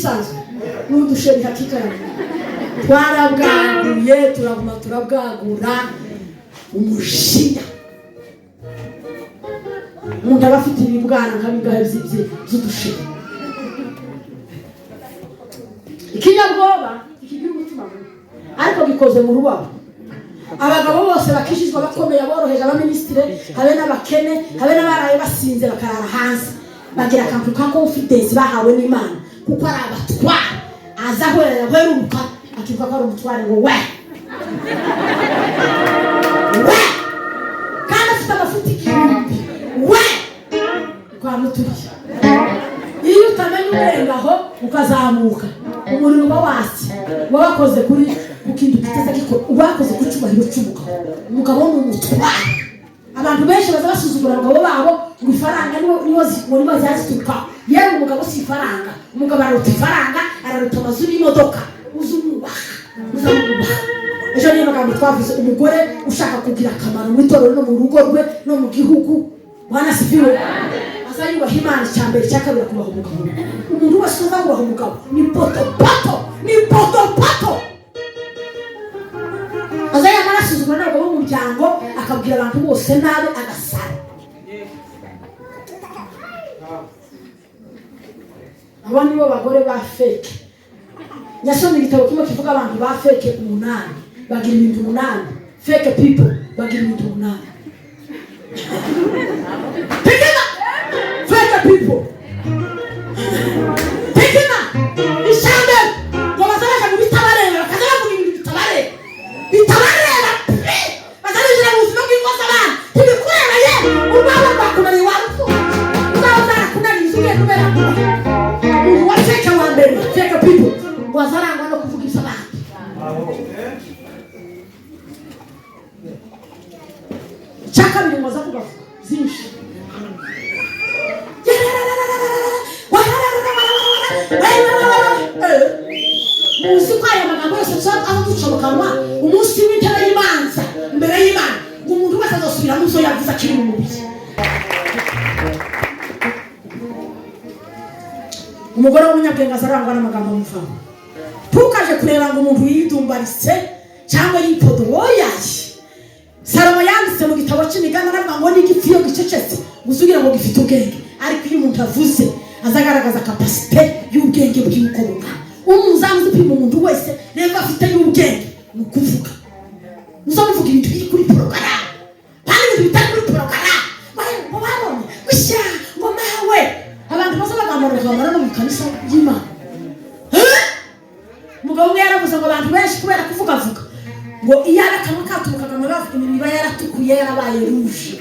bisanzwe n'udusheri hakika twarabwaguye turabwagura umujinya umuntu aba afite ibibwana nk'abigahe by'udusheri ikinyabwoba ikigira umutima mubi ariko gikoze mu rubabo abagabo bose bakishijwe bakomeye aboroheje abaminisitire habe n'abakene habe n'abaraye basinze bakarara hanze bagira akantu ka confidence bahawe n'Imana kuko ari abatwara aza hweruka akivuga ko ari umutware ngo we kandi afite amafuti igihumbi we kwa muturiye iyo utamenya urengaho ukazamuka umuriro uba wasi uba wakoze kuri ukintu kiteze kiko ubakoze ku cyubahiro cy'umugabo umugabo n'umutware abantu benshi baza basuzugura abagabo babo ngo ifaranga niwo zazituka yewe umugabo si ifaranga umugabo araruta ifaranga araruta amazu n'imodoka uzumubaha ejo niyo magambo twavuze umugore ushaka kugira akamaro mu itorero no mu rugo rwe no mu gihugu Bwana sifiwe azayubaha Imana cyambere cyakabira kubaha umugabo umuntu wese uzakubaha umugabo ni poto azaya marasuzugura ntabwo bo mu muryango akabwira abantu bose nabe agasara abo nibo bagore ba fake nyasomye igitabo kimwe kivuga abantu ba fake 8 bagira ibintu 8 fake people bagira ibintu 8 Tekena fake people Tekena ishambe kwa masala mu bitabarera kaza mu bitabarera bitabarera bazalije mu sinoki ngosaba tibikurera ye ubaba bakumari waruko ubaba kunani zuye kubera wateka wambere fake people wazaranga no kuvugisha abantu chaka bimuza kubavuga zinshi musukaya magambo yose cyangwa aho ducobokanwa umunsi w'intebe y'imanza imbere y'Imana umuntu wese azosubira mu zo yavuze akiri mu mubiri umugore w'umunyabwenge azarangwa n'amagambo y'umufano tukaje kureba ngo umuntu yidumbarise cyangwa yipodoyaye Salomo yanditse mu gitabo cy'imigani aravuga ngo n'igifiyo gicecetse gusugira ngo gifite ubwenge ariko iyo umuntu avuze azagaragaza capacity y'ubwenge bw'uko bungana umuzamu upima umuntu wese rero afite y'ubwenge mu kuvuga muzamuvuga ibintu biri kuri porogaramu kandi ibintu bitari kuri porogaramu ngo babonye gushyira ngo nawe abantu bose bagamara no mu kanisa y'Imana umugabo umwe yaravuze ngo abantu benshi kubera kuvuga ngo iyara kamwe katurukaga mu bavuga imiba yaratukuye yarabaye ruje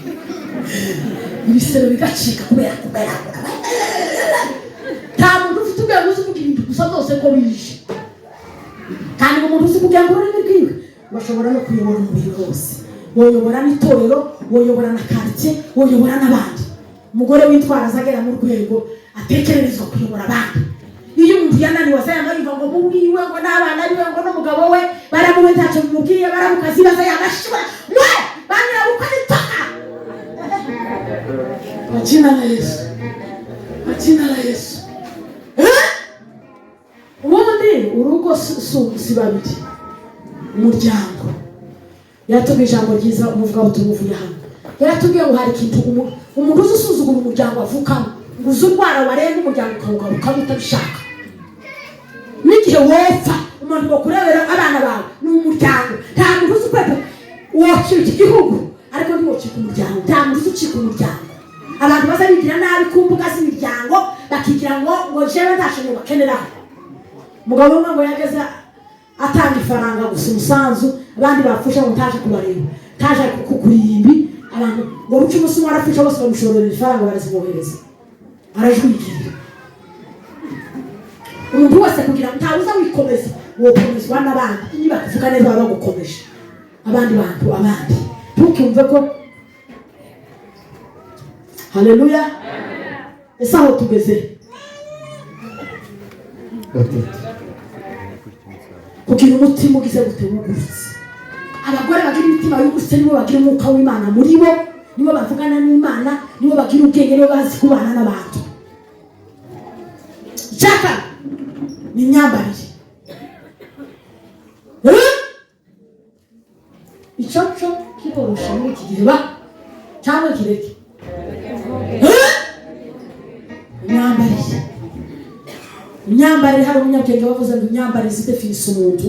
ibisero bigacika kubera nta muntu ufite ubwenge uzi kugira ibintu gusa byose ko bije kandi umuntu uzi kugira ngo ururimi rwiwe bashobora no kuyobora umubiri wose woyobora n'itorero woyobora na quartier woyobora n'abandi umugore witwara azagera mu rwego atekererezwa kuyobora abandi iyo umuntu yananiwe azayamariva ngo mubiwe ngo n'abana biwe ngo n'umugabo we baramuwe ntacyo bimubwiye baramukazi bazayagashira we banyira gukora itoka Majina la Yesu ubundi urugo si babiri umuryango yaratubwiye ijambo ryiza umuvuga utumuvuye hano yaratubwiye ngo hari ikintu umuntu uzusuzugura umuryango avukamo ngo uzurwara warenga umuryango ukawugaruka utabishaka n'igihe wopfa umuntu bakurebera abana bawe n'umuryango nta muntu uzi kwepe wocika igihugu ariko ntiwocika umuryango nta muntu ucika umuryango abantu baza bigira nabi ku mbuga z'imiryango bakigira ngo jewe ntashobora bakeneraho umugabo umwe ngo yageze atanga ifaranga gusa umusanzu abandi bapfusha ngo ntaje kubareba ntaje kukurimbi abantu ngo ruce umunsi umwe arapfusha bose bamushorera ifaranga barazibohereza arajwigirira umuntu wese kugira ngo ntawuza wikomeza wokomezwa n'abandi niba kuvuga neza baba bagukomeje abandi bantu abandi ntukimve ko haleluya ese aho tugeze kugira umutima ugize gute wugurutse abagore bagira imitima y'ugurutse nibo bagira umwuka w'Imana muri bo nibo bavugana n'Imana nibo bagira ubwenge nibo bazi kubana n'abantu cyaka ni imyambarire. Icyo cyo kirorosha muri iki gihe cyangwa kireke. Imyambarire hari umunyabwenge wavuze ngo imyambarire zidefinisa umuntu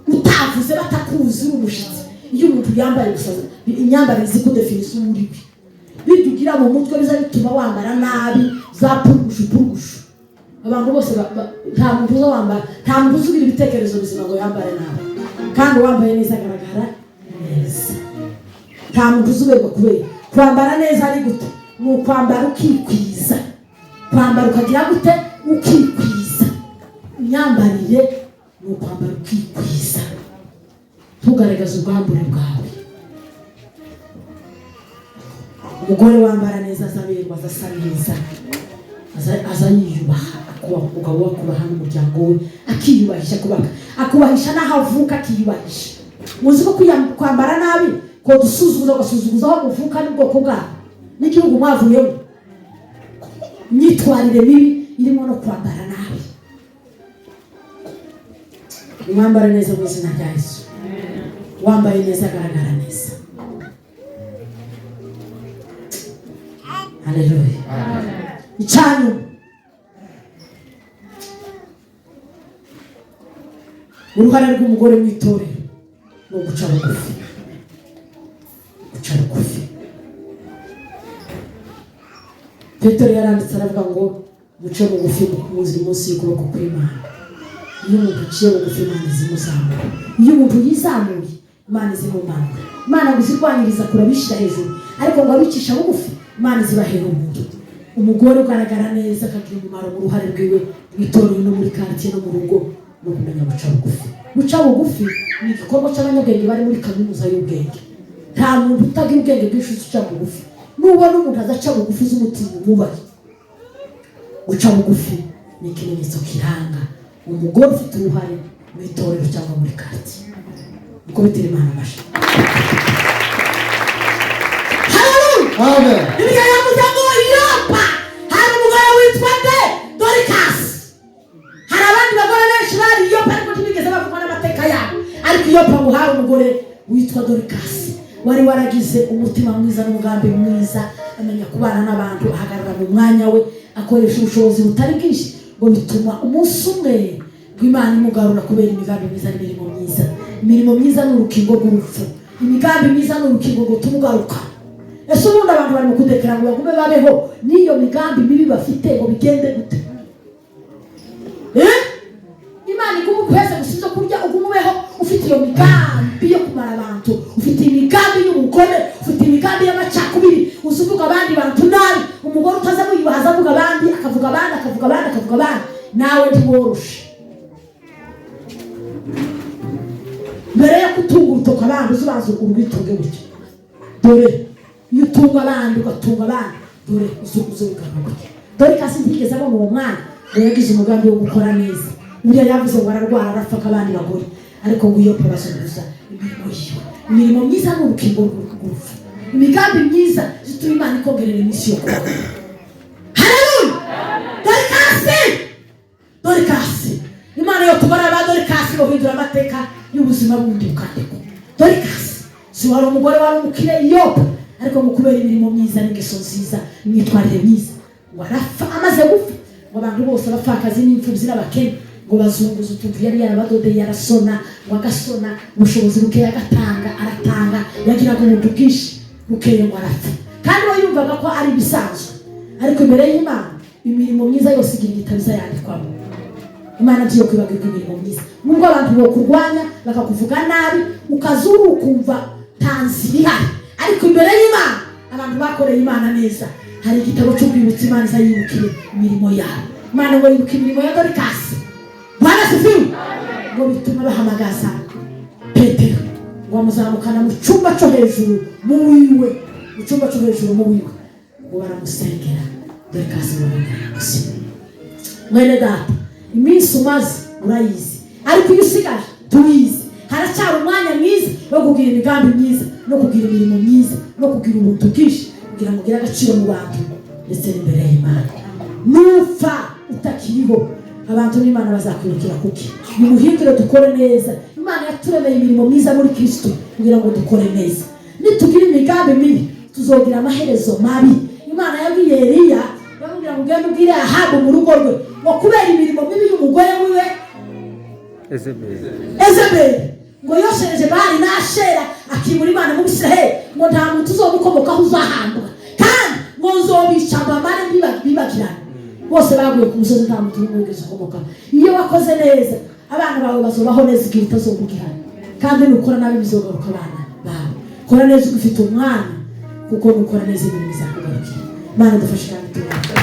utavuze batakuzi umushitsi. Iyo umuntu yambaye gusa imyambarire zikudefinisa umuriwe bidugira mu mutwe biza bituma wambara nabi za purugushu. Abantu bose nta muntu uza wambara, nta muntu uzugira ibitekerezo bizima ngo yambare nabi, kandi wambaye neza agaragara neza. Nta muntu uzuberwa kubera kwambara neza ari gute, ni ukwambara ukikwiza, kwambara ukagira gute, ukikwiza. Imyambarire ni ukwambara ukikwiza, tugaragaza ubwambure bwawe. Umugore wambara neza azaberwa, azasa neza, azanyiyubaha, umugabo we akubaha n'umuryango we, akiyubahisha, akubahisha n'aho avuka, akiyubahisha. Muzi ko kwambara nabi ko dusuzuguza, ugasuzuguza aho uvuka n'ubwoko bwawe n'igihugu mwavuyemo. Imyitwarire mibi irimo no kwambara nabi. Mwambara neza mu izina rya Yesu. Wambaye neza agaragara neza. Haleluya. Icyanyu uruhare rw'umugore mu itorero no guca bugufi. Guca bugufi. Petero yaranditse aravuga ngo muce bugufi muzi munsi y'ukuboko kw'Imana. Iyo umuntu aciye bugufi Imana zimuzamura. Iyo umuntu yizamuye Imana zimumanura. Imana guzirwanyiriza kurabishira hejuru, ariko ngo abicisha bugufi Imana zibahera umuntu. Umugore ugaragara neza akagira umumaro mu ruhare rwiwe mwitorero no muri quartier no mu rugo no kumenya guca bugufi. Guca bugufi ni igikorwa cy'abanyabwenge bari muri kaminuza y'ubwenge. Nta muntu utagira ubwenge bwinshi uca bugufi. Nubona umuntu azaca bugufi z'umutima umubaye. Guca bugufi ni ikimenyetso kiranga umugore ufite uruhare mu itorero cyangwa muri quartier. Uko bitira Imana amasha. Amen. Bibiliya yavuze ngo Yopa hari umugore witwa Dorcas. Hari abandi bagore benshi bari Yopa ariko ntibigeze bavuga n'amateka yabo. Ariko Yopa ngo hari umugore witwa Dorcas wari waragize umutima mwiza n'umugambi mwiza, amenya kubana n'abantu, ahagarara mu mwanya we, akoresha ubushobozi butari bwinshi ngo bituma umunsi umwe rw'Imana imugarura kubera imigambi myiza n'imirimo myiza. Imirimo myiza ni urukingo rw'urupfu, imigambi myiza ni urukingo ngo tumugaruka. Ese ubundi abantu bari mu kudekera ngo bagume babeho n'iyo migambi mibi bafite ngo bigende gute? Imana igukweze gusizo kurya ugumubeho ufite iyo migambi yo kumara abantu, ufite imigambi y'ubugome, ufite imigambi y'amacakubiri, uzuvuga abandi bantu nabi. Umugore utaza kuyubahaza avuga abandi, akavuga abandi, nawe ntiworoshe. Mbere yo kutunga urutoka abandi uzubanza urwitunge gutya. Dore iyo utunga abandi ugatunga abandi, dore uzubikana gutya. Dore kasi ntigeze abona uwo mwana yagize umugambi wo gukora neza. Uriya yavuze ngo ararwara arapfa abandi bagore, ariko ngo iyo pabasubiza imirimo yiwe. Imirimo myiza ni urukingo rw'urupfu. Imigambi myiza zituma Imana ikogerera iminsi yo kubaho. Haleluya. Dorcas Imana yo tubara ba Dorcas bahindura amateka y'ubuzima bundi bukandiko. Dorcas si wari umugore wari umukire Yopa, ariko mu kubera imirimo myiza n'ingeso nziza n'imyitwarire myiza ngo arapfa. Amaze gupfa ngo abantu bose abapfakazi n'imfubyi n'abakene ngo bazunguza utuntu yari yarabadodeye, arasona ngo agasona, ubushobozi buke aratanga, yagiraga umuntu bwinshi bukeye ngo arapfa. Kandi we yumvaga ko ari bisanzwe, ariko imbere y'Imana imirimo myiza yose igira igitabo yandikwamo. Imana ntiyo kwibagirwa imirimo myiza. Nubwo abantu bokurwanya bakakuvuga nabi ukazuru ukumva tanzi bihari, ariko imbere y'Imana abantu bakoreye Imana neza hari igitabo cy'ubwibutso Imana izayibukire imirimo yabo. Imana ngo yibuke imirimo ya Dorcas. Bwana sifiwe. Ngo bituma bahamagaza Petero ngo amuzamukana mu cyumba cyo hejuru mu wiwe, ngo baramusengera. Dorcas baramusiga. Mwene data, iminsi umaze urayizi, ariko iyo usigaje tuyizi. Haracyari umwanya mwiza wo kugira imigambi myiza no kugira imirimo myiza no kugira ubuntu bwinshi kugira ngo ugire agaciro mu bantu ndetse n'imbere y'Imana. Nupfa utakiriho abantu n'Imana bazakwirukira kuki nimuhindure dukore neza. Imana yaturemeye imirimo myiza muri Kristo kugira ngo dukore neza. Nitugira imigambi mibi tuzogira amaherezo mabi. Imana yabwiye Eliya yamubwira ngo ugende ubwire Ahabu mu rugo rwe ngo kubera imirimo mibi y'umugore wiwe Ezebeli ngo yoshereje Bali na Ashera akimura Imana mu Bisiraheli ngo nta muntu uzomukomokaho uzahambuka kandi ngo nzobica bamare bibagirana. Bose baguye ku musozi nta muntu wigeze ukomoka. Iyo wakoze neza abana bawe bazobaho neza igihe utazomugirana kandi nukora nabi bizogaruka abana bawe. Kora neza ugifite umwana kuko nukora neza ibintu bizakugarukira. Imana dufashe kandi tubaho.